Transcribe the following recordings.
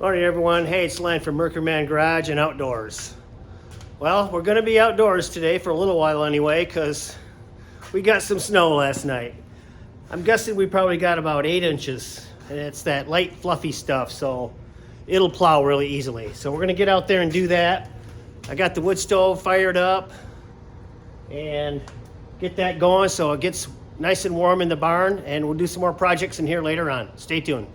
Morning everyone. Hey, it's Len from Mercury Man Garage and Outdoors. Well, we're going to be outdoors today for a little while anyway because we got some snow last night. I'm guessing we probably got about 8 inches, and it's that light fluffy stuff, so it'll plow really easily. So we're going to get out there and do that. I got the wood stove fired up and get that going so it gets nice and warm in the barn, and we'll do some more projects in here later on. Stay tuned.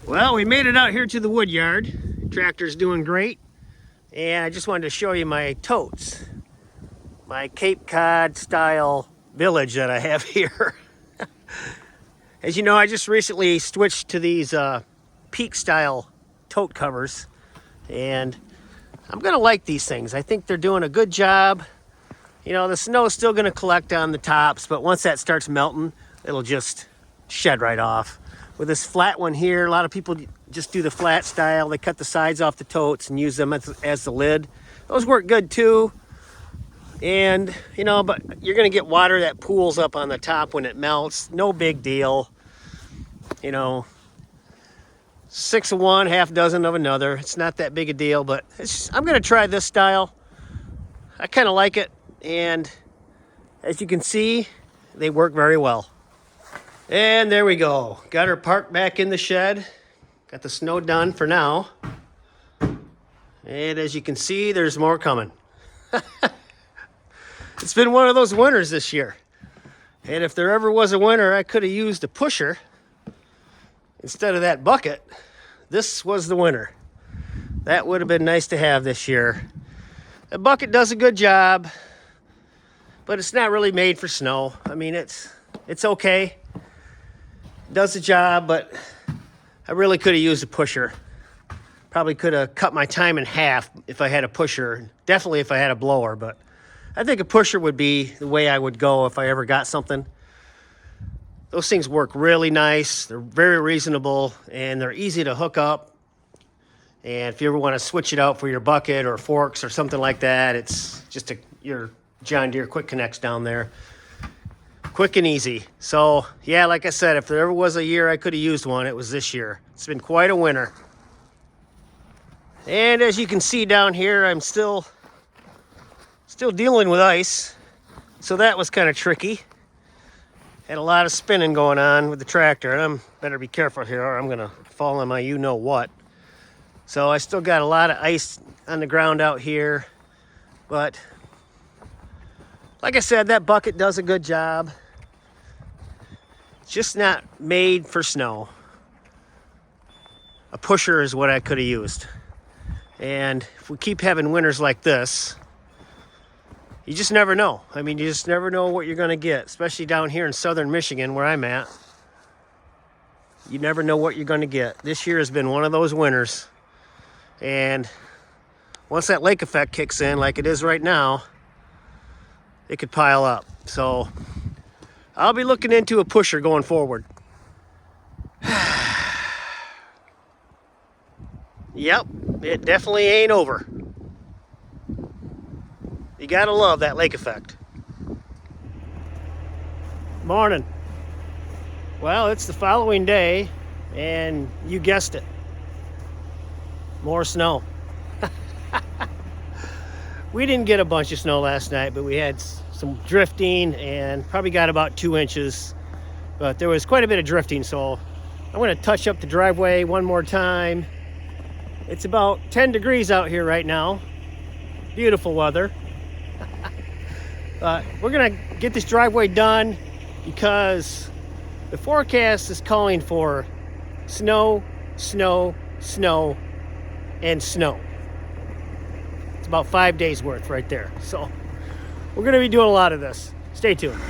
Well, we made it out here to the wood yard. Tractor's doing great. And I just wanted to show you my totes. My Cape Cod style village that I have here. As you know, I just recently switched to these peak style tote covers. And I'm gonna like these things. I think they're doing a good job. You know, the snow is still gonna collect on the tops, but once that starts melting, it'll just shed right off. With this flat one here, a lot of people just do the flat style. They cut the sides off the totes and use them as the lid. Those work good too. And, you know, but you're gonna get water that pools up on the top when it melts. No big deal. You know, 6 of one, half dozen of another. It's not that big a deal, but I'm gonna try this style. I kind of like it. And as you can see, they work very well. And there we go. Got her parked back in the shed. Got the snow done for now. And as you can see, there's more coming. It's been one of those winters this year. And if there ever was a winter, I could have used a pusher instead of that bucket. This was the winter. That would have been nice to have this year. The bucket does a good job, but it's not really made for snow. I mean, it's It's okay. Does the job, but I really could have used a pusher. Probably could have cut my time in half if I had a pusher. Definitely if I had a blower, but I think a pusher would be the way I would go if I ever got something. Those things work really nice. They're very reasonable, and they're easy to hook up. And if you ever want to switch it out for your bucket or forks or something like that, it's just your John Deere Quick Connects down there. Quick and easy. So, yeah, like I said, if there ever was a year I could have used one, it was this year. It's been quite a winter. And as you can see down here, I'm still dealing with ice. So that was kind of tricky. Had a lot of spinning going on with the tractor, and I'm better be careful here or I'm going to fall on my you-know-what. So I still got a lot of ice on the ground out here. But like I said, that bucket does a good job. It's just not made for snow. A pusher is what I could have used. And if we keep having winters like this, you just never know. I mean, you just never know what you're going to get, especially down here in southern Michigan where I'm at. You never know what you're going to get. This year has been one of those winters. And once that lake effect kicks in, like it is right now, it could pile up. So I'll be looking into a pusher going forward. Yep, it definitely ain't over. You gotta love that lake effect. Morning. Well, it's the following day, and you guessed it. More snow. We didn't get a bunch of snow last night, but we had some drifting and probably got about 2 inches. But there was quite a bit of drifting, so I'm going to touch up the driveway one more time. It's about 10 degrees out here right now. Beautiful weather. We're going to get this driveway done because the forecast is calling for snow, snow, snow, and snow. It's about 5 days worth right there. So we're going to be doing a lot of this. Stay tuned.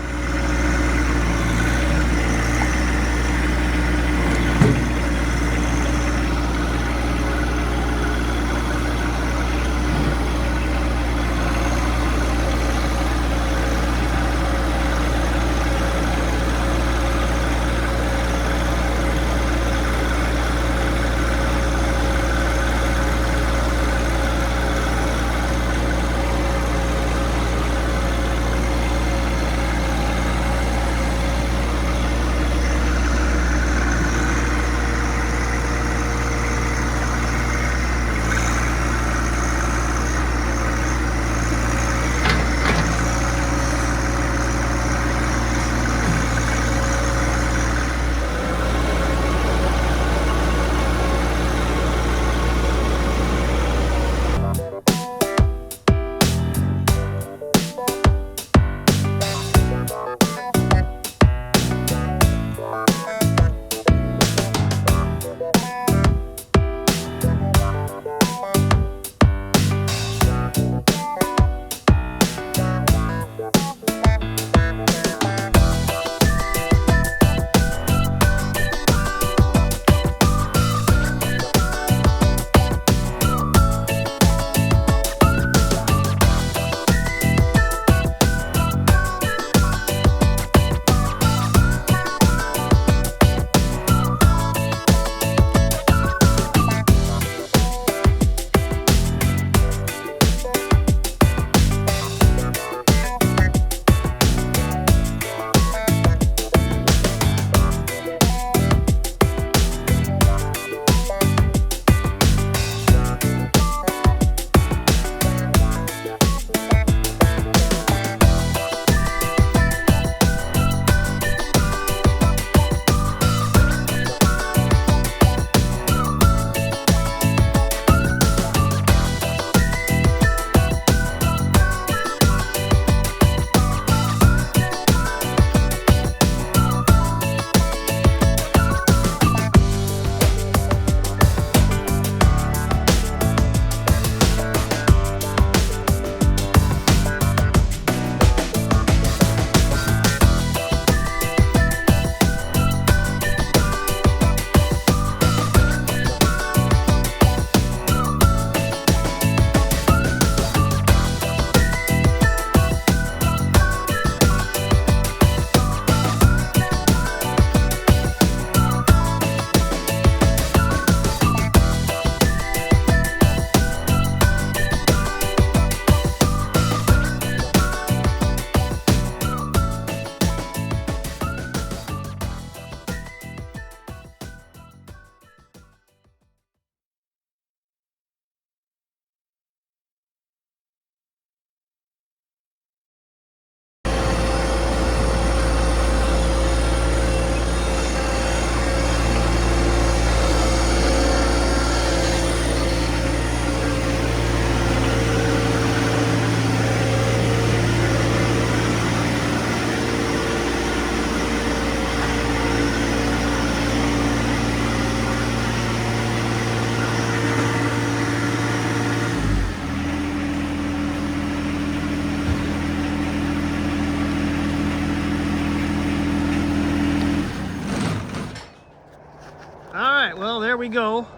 we go.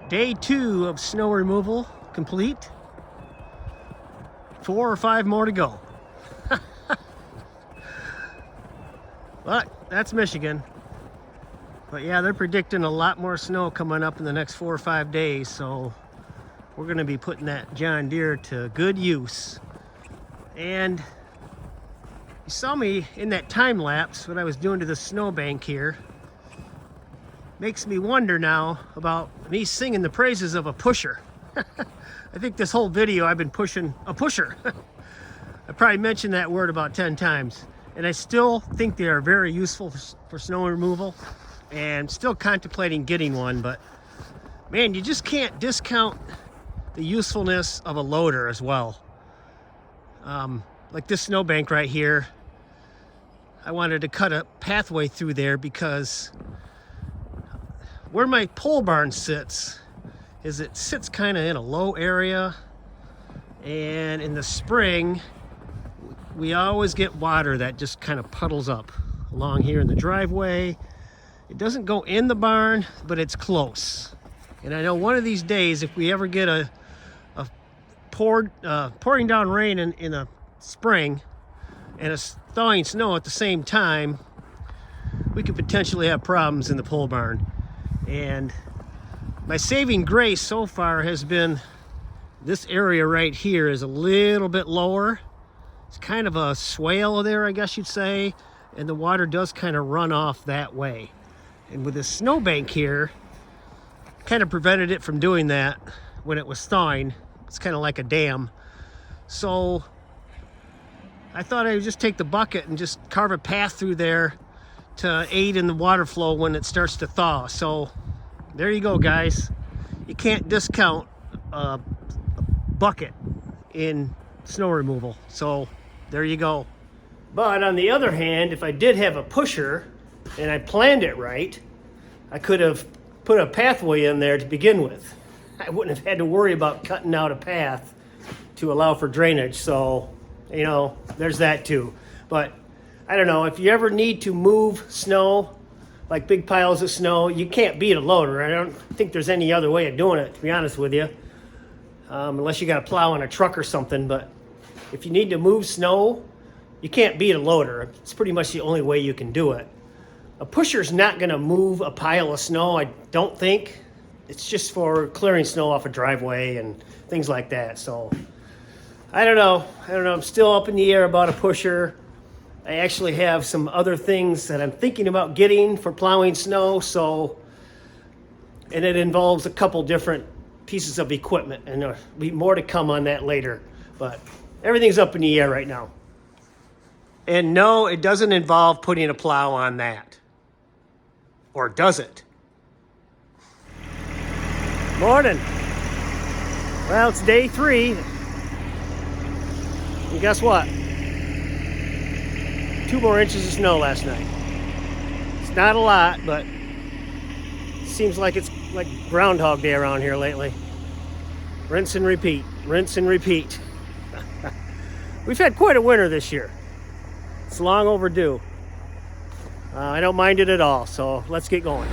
Day 2 of snow removal complete. 4 or 5 more to go. But that's Michigan. But yeah, they're predicting a lot more snow coming up in the next 4 or 5 days, so we're going to be putting that John Deere to good use. And you saw me in that time lapse, what I was doing to the snowbank here. Makes me wonder now about me singing the praises of a pusher. I think this whole video I've been pushing a pusher. I probably mentioned that word about 10 times. And I still think they are very useful for snow removal. And still contemplating getting one, but man, you just can't discount the usefulness of a loader as well. Like this snowbank right here, I wanted to cut a pathway through there because where my pole barn sits is it sits kind of in a low area, and in the spring we always get water that just kind of puddles up along here in the driveway. It doesn't go in the barn, but it's close. And I know one of these days, if we ever get a pouring down rain in the spring and a thawing snow at the same time, we could potentially have problems in the pole barn. And my saving grace so far has been this area right here is a little bit lower. It's kind of a swale there, I guess you'd say, and the water does kind of run off that way. And with this snowbank here, kind of prevented it from doing that when it was thawing. It's kind of like a dam. So I thought I would just take the bucket and just carve a path through there to aid in the water flow when it starts to thaw. So there you go, guys. You can't discount a bucket in snow removal. So there you go. But on the other hand, if I did have a pusher and I planned it right, I could have put a pathway in there to begin with. I wouldn't have had to worry about cutting out a path to allow for drainage. So, you know, there's that too. But I don't know, if you ever need to move snow, like big piles of snow, you can't beat a loader. I don't think there's any other way of doing it, to be honest with you. Unless you got a plow on a truck or something. But if you need to move snow, you can't beat a loader. It's pretty much the only way you can do it. A pusher's not gonna move a pile of snow, I don't think. It's just for clearing snow off a driveway and things like that. So I don't know. I'm still up in the air about a pusher. I actually have some other things that I'm thinking about getting for plowing snow. And it involves a couple different pieces of equipment, and there'll be more to come on that later. But everything's up in the air right now. And no, it doesn't involve putting a plow on that. Or does it? Morning. Well, it's day 3. And guess what? 2 more inches of snow last night. It's not a lot, but it seems like it's like Groundhog Day around here lately. Rinse and repeat. Rinse and repeat. We've had quite a winter this year. It's long overdue. I don't mind it at all, so let's get going.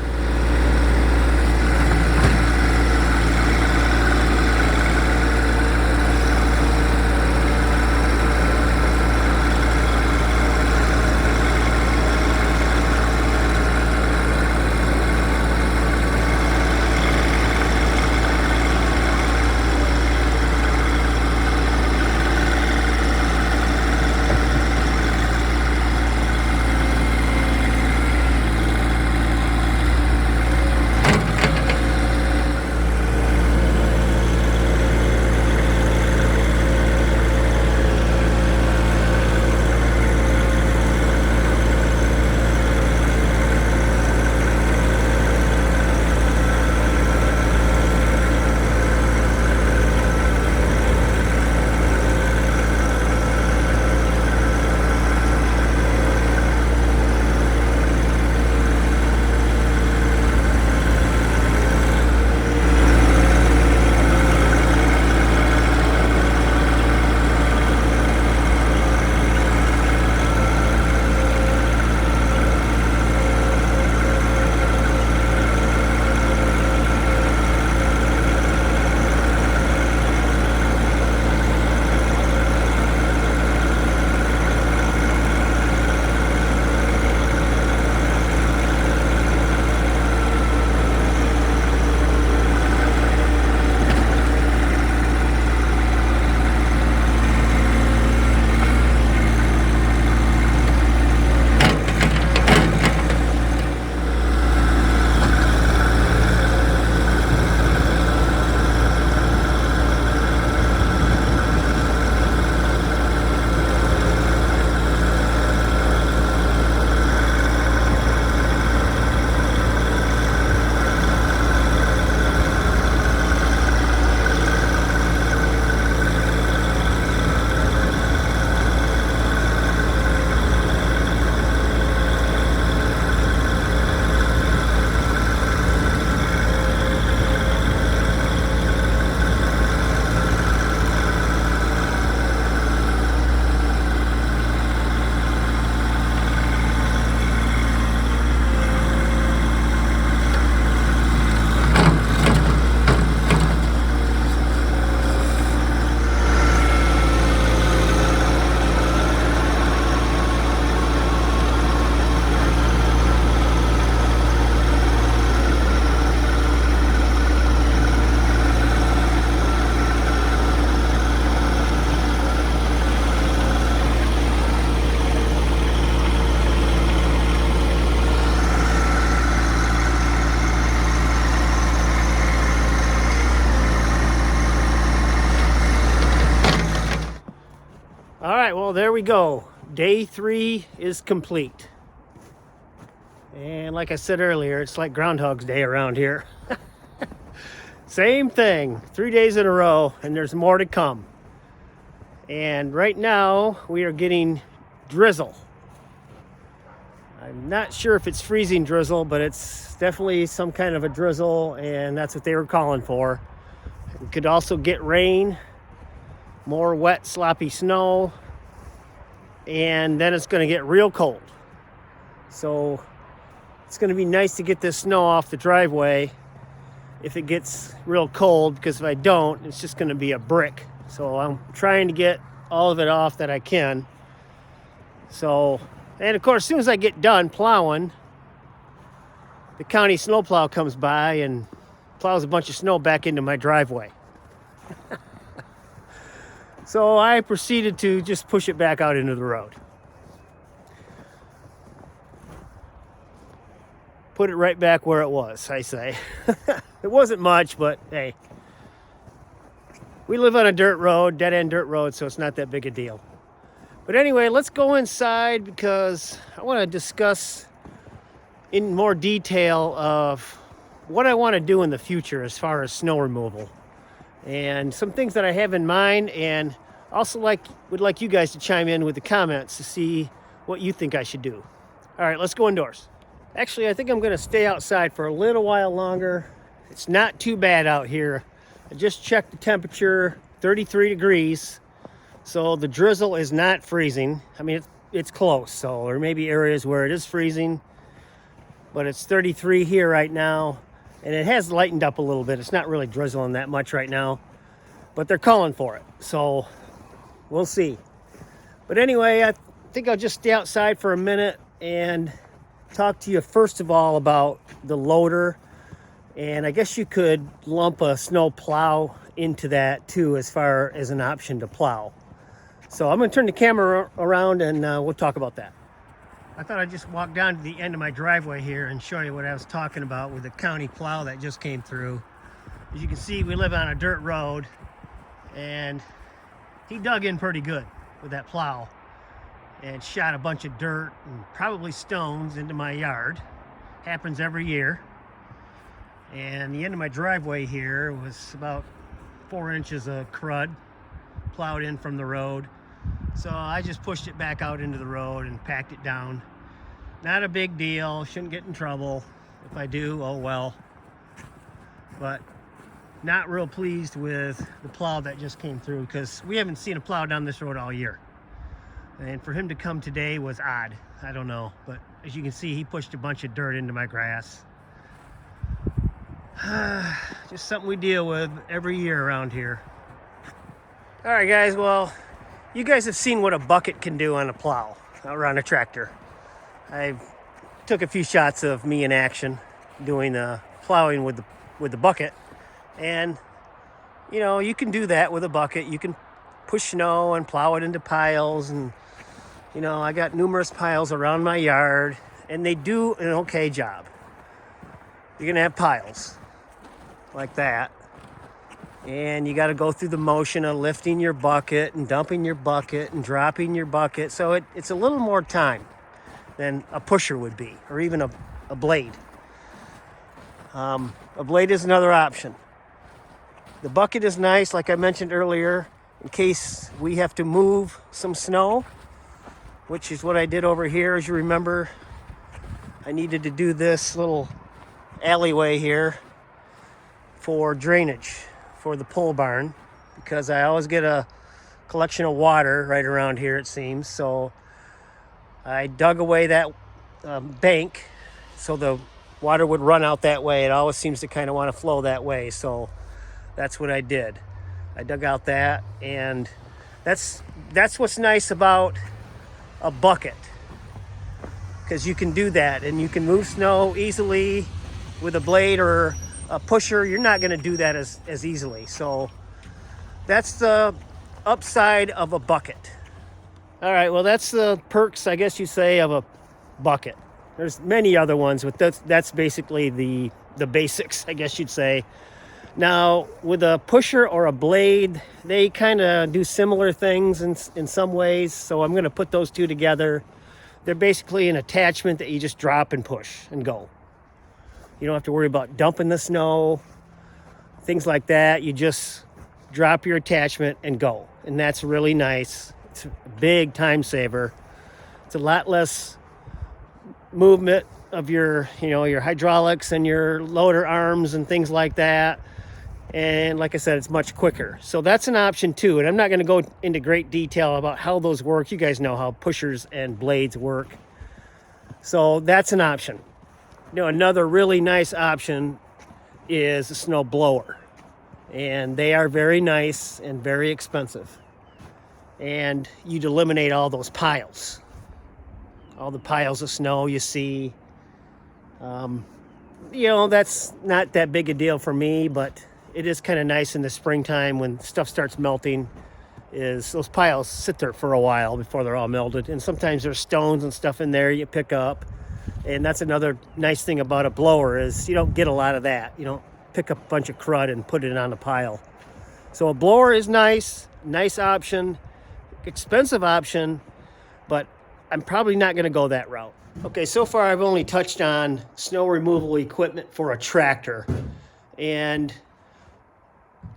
So there we go. Day 3 is complete. And like I said earlier, it's like Groundhog's Day around here. Same thing, 3 days in a row, and there's more to come. And right now we are getting drizzle. I'm not sure if it's freezing drizzle, but it's definitely some kind of a drizzle, and that's what they were calling for. We could also get rain, more wet, sloppy snow, and then it's going to get real cold. So it's going to be nice to get this snow off the driveway if it gets real cold, because if I don't, it's just going to be a brick. So I'm trying to get all of it off that I can. So, and of course, as soon as I get done plowing, the county snowplow comes by and plows a bunch of snow back into my driveway. So I proceeded to just push it back out into the road. Put it right back where it was, I say. It wasn't much, but hey. We live on a dirt road, dead-end dirt road, so it's not that big a deal. But anyway, let's go inside because I want to discuss in more detail of what I want to do in the future as far as snow removal. And some things that I have in mind, and also would like you guys to chime in with the comments to see what you think I should do. All right, let's go indoors. Actually, I think I'm going to stay outside for a little while longer. It's not too bad out here. I just checked the temperature, 33 degrees. So the drizzle is not freezing. I mean, it's close. So there may be areas where it is freezing, but it's 33 here right now. And it has lightened up a little bit. It's not really drizzling that much right now, but they're calling for it. So we'll see. But anyway, I think I'll just stay outside for a minute and talk to you first of all about the loader. And I guess you could lump a snow plow into that too, as far as an option to plow. So I'm going to turn the camera around and we'll talk about that. I thought I'd just walk down to the end of my driveway here and show you what I was talking about with the county plow that just came through. As you can see, we live on a dirt road, and he dug in pretty good with that plow and shot a bunch of dirt and probably stones into my yard. Happens every year. And the end of my driveway here was about 4 inches of crud plowed in from the road. So I just pushed it back out into the road and packed it down. Not a big deal, shouldn't get in trouble. If I do, oh well. But not real pleased with the plow that just came through, because we haven't seen a plow down this road all year. And for him to come today was odd. I don't know, but as you can see, he pushed a bunch of dirt into my grass. Just something we deal with every year around here. All right, guys, well, you guys have seen what a bucket can do on a plow or on a tractor. I took a few shots of me in action doing plowing with the bucket, and you know, you can do that with a bucket. You can push snow and plow it into piles, and you know, I got numerous piles around my yard, and they do an okay job. You're gonna have piles like that, and you got to go through the motion of lifting your bucket and dumping your bucket and dropping your bucket. So it's a little more time than a pusher would be, or even a blade. A blade is another option. The bucket is nice, like I mentioned earlier, in case we have to move some snow, which is what I did over here. As you remember, I needed to do this little alleyway here for drainage for the pole barn, because I always get a collection of water right around here, it seems. So I dug away that bank so the water would run out that way. It always seems to kind of want to flow that way. So that's what I did. I dug out that, and that's what's nice about a bucket, because you can do that and you can move snow easily. With a blade or a pusher, you're not going to do that as easily. So that's the upside of a bucket. All right, well, that's the perks, I guess you say, of a bucket. There's many other ones, but that's basically the basics, I guess you'd say. Now, with a pusher or a blade, they kind of do similar things in some ways. So I'm going to put those two together. They're basically an attachment that you just drop and push and go. You don't have to worry about dumping the snow, things like that. You just drop your attachment and go. And that's really nice. It's a big time saver. It's a lot less movement of your hydraulics and your loader arms and things like that. And like I said, it's much quicker. So that's an option too. And I'm not going to go into great detail about how those work. You guys know how pushers and blades work. So that's an option. Another really nice option is a snow blower. And they are very nice and very expensive. And you'd eliminate all those piles. All the piles of snow you see. That's not that big a deal for me, but it is kind of nice in the springtime when stuff starts melting, is those piles sit there for a while before they're all melted. And sometimes there's stones and stuff in there you pick up. And that's another nice thing about a blower is you don't get a lot of that. You don't pick up a bunch of crud and put it on a pile. So a blower is nice option, expensive option, but I'm probably not going to go that route. Okay, so far I've only touched on snow removal equipment for a tractor. And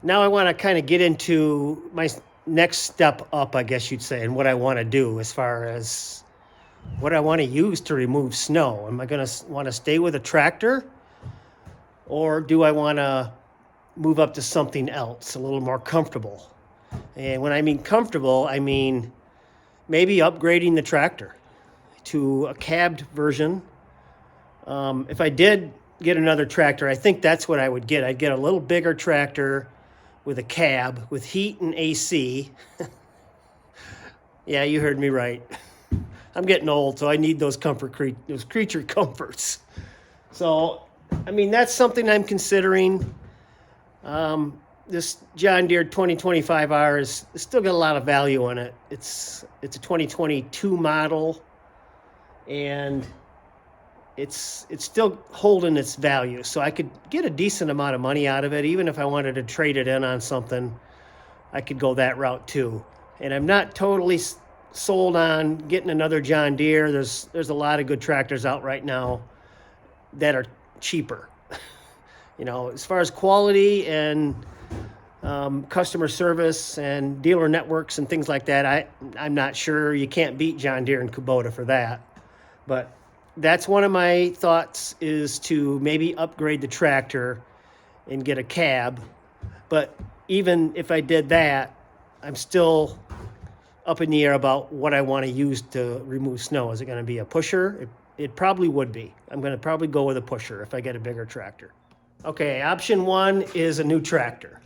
now I want to kind of get into my next step up, I guess you'd say, and what I want to do as far as what I want to use to remove snow. Am I going to want to stay with a tractor? Or do I want to move up to something else, a little more comfortable? And when I mean comfortable, I mean maybe upgrading the tractor to a cabbed version. If I did get another tractor, I think that's what I would get. I'd get a little bigger tractor with a cab, with heat and AC. Yeah, you heard me right. I'm getting old, so I need those those creature comforts. So, I mean, that's something I'm considering. This John Deere 2025R is still got a lot of value on it. It's a 2022 model, and it's still holding its value. So I could get a decent amount of money out of it. Even if I wanted to trade it in on something, I could go that route too. And I'm not totally sold on getting another John Deere. There's a lot of good tractors out right now that are cheaper. As far as quality and customer service and dealer networks and things like that, I'm not sure. You can't beat John Deere and Kubota for that. But that's one of my thoughts, is to maybe upgrade the tractor and get a cab. But even if I did that, I'm still up in the air about what I want to use to remove snow. Is it going to be a pusher? It probably would be. I'm going to probably go with a pusher if I get a bigger tractor. Okay, option one is a new tractor.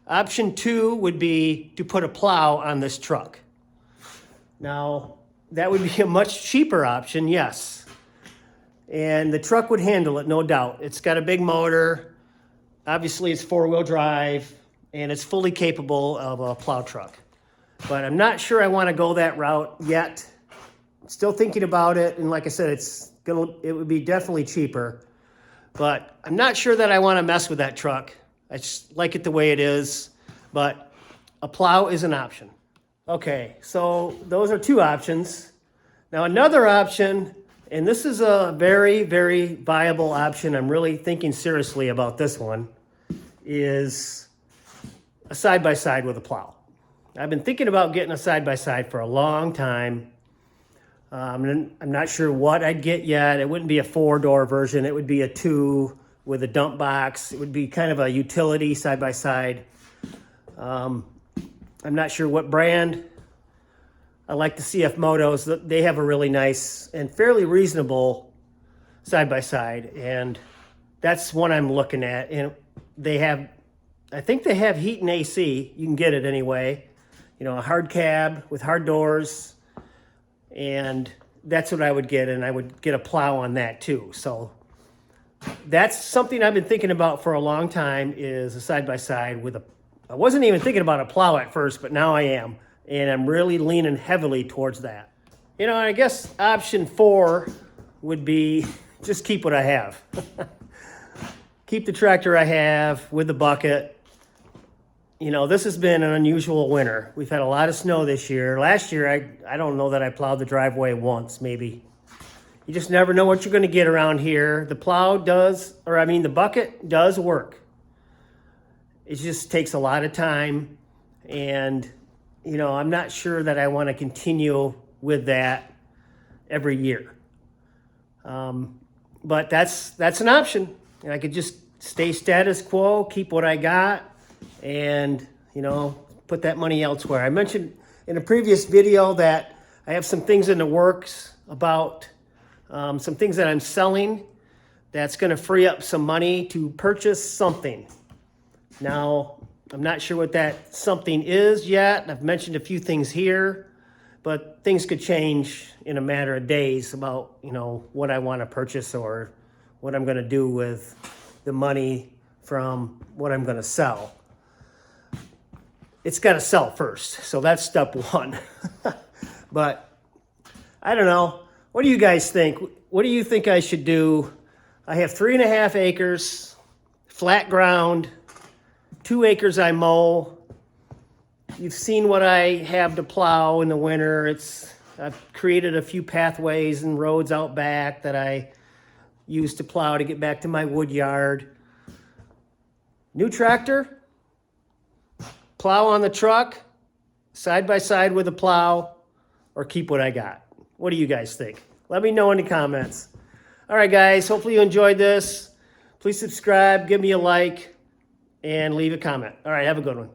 Option two would be to put a plow on this truck. Now, that would be a much cheaper option, yes. And the truck would handle it, no doubt. It's got a big motor. Obviously, it's four-wheel drive, and it's fully capable of a plow truck. But I'm not sure I want to go that route yet. Still thinking about it, and like I said, it would be definitely cheaper. But I'm not sure that I want to mess with that truck. I just like it the way it is, but a plow is an option. Okay, so those are two options. Now another option, and this is a very, very viable option, I'm really thinking seriously about this one, is a side-by-side with a plow. I've been thinking about getting a side-by-side for a long time. I'm not sure what I'd get yet. It wouldn't be a 4-door version. It would be a 2 with a dump box. It would be kind of a utility side-by-side. I'm not sure what brand. I like the CF Motos. They have a really nice and fairly reasonable side-by-side, and that's one I'm looking at. And I think they have heat and AC. You can get it anyway. A hard cab with hard doors, and that's what I would get, and I would get a plow on that too. So that's something I've been thinking about for a long time, is a side-by-side with I wasn't even thinking about a plow at first, but now I am, and I'm really leaning heavily towards that. I guess option 4 would be just keep what I have. keep the tractor I have with the bucket. You know, this has been an unusual winter. We've had a lot of snow this year. Last year, I don't know that I plowed the driveway once, maybe. You just never know what you're going to get around here. The plow does, the bucket does work. It just takes a lot of time, and you know, I'm not sure that I want to continue with that every year. But that's an option. And I could just stay status quo, keep what I got, and you know, put that money elsewhere. I mentioned in a previous video that I have some things in the works about some things that I'm selling that's going to free up some money to purchase something. Now, I'm not sure what that something is yet. I've mentioned a few things here, but things could change in a matter of days about, you know, what I want to purchase or what I'm going to do with the money from what I'm going to sell. It's got to sell first, so that's step one. But I don't know. What do you guys think? What do you think I should do? I have 3.5 acres, flat ground, 2 acres I mow. You've seen what I have to plow in the winter. I've created a few pathways and roads out back that I use to plow to get back to my wood yard. New tractor, plow on the truck, side by side with a plow, or keep what I got. What do you guys think? Let me know in the comments. All right, guys, hopefully you enjoyed this. Please subscribe, give me a like, and leave a comment. All right, have a good one.